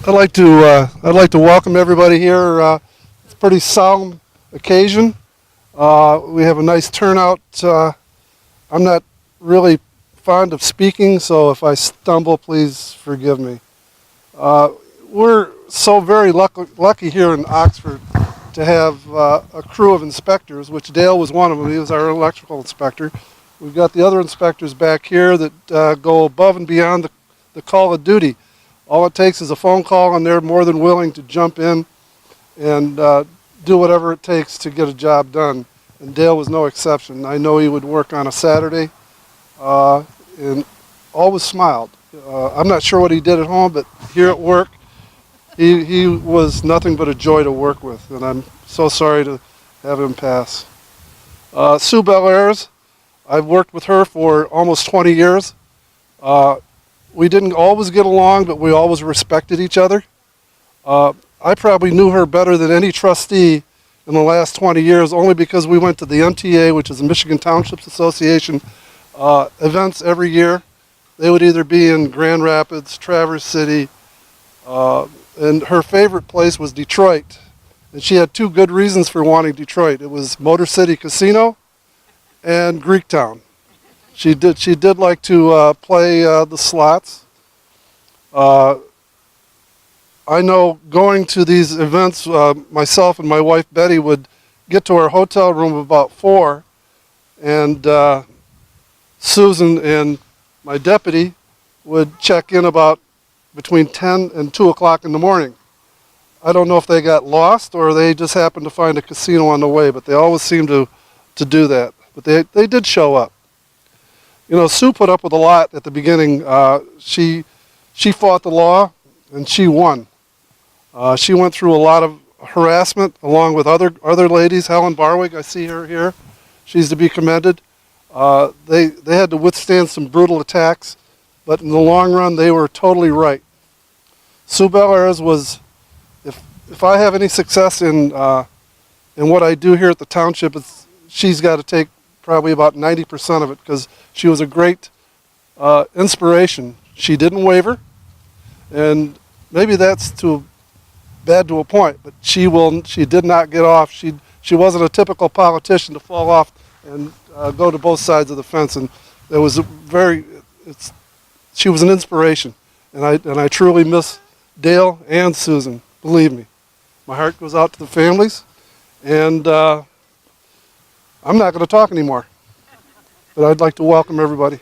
I'd like to welcome everybody here. It's a pretty solemn occasion. We have a nice turnout. I'm not really fond of speaking, so if I stumble, please forgive me. We're so very lucky here in Oxford to have a crew of inspectors, which Dale was one of them. He was our electrical inspector. We've got the other inspectors back here that go above and beyond the call of duty. All it takes is a phone call, and they're more than willing to jump in and do whatever it takes to get a job done. And Dale was no exception. I know he would work on a Saturday and always smiled. I'm not sure what he did at home, but here at work, he was nothing but a joy to work with, and I'm so sorry to have him pass. Sue Bellairs, I've worked with her for almost 20 years. We didn't always get along, but we always respected each other. I probably knew her better than any trustee in the last 20 years, only because we went to the MTA, which is the Michigan Townships Association, events every year. They would either be in Grand Rapids, Traverse City, and her favorite place was Detroit. And she had two good reasons for wanting Detroit. It was Motor City Casino and Greektown. She did like to play the slots. I know going to these events, myself and my wife Betty would get to our hotel room about 4, and Susan and my deputy would check in about between 10 and 2 o'clock in the morning. I don't know if they got lost or they just happened to find a casino on the way, but they always seemed to do that. But they did show up. You know, Sue put up with a lot at the beginning. She fought the law, and she won. She went through a lot of harassment along with other ladies. Helen Barwig, I see her here. She's to be commended. They had to withstand some brutal attacks, but in the long run, they were totally right. Sue Bellairs was, if I have any success in what I do here at the township, she's got to take probably about 90% of it, because she was a great inspiration. She didn't waver, and maybe that's too bad to a point, but she did not get off. She wasn't a typical politician to fall off and go to both sides of the fence, and it was she was an inspiration, and I truly miss Dale and Susan. Believe me, my heart goes out to the families, and I'm not going to talk anymore, but I'd like to welcome everybody.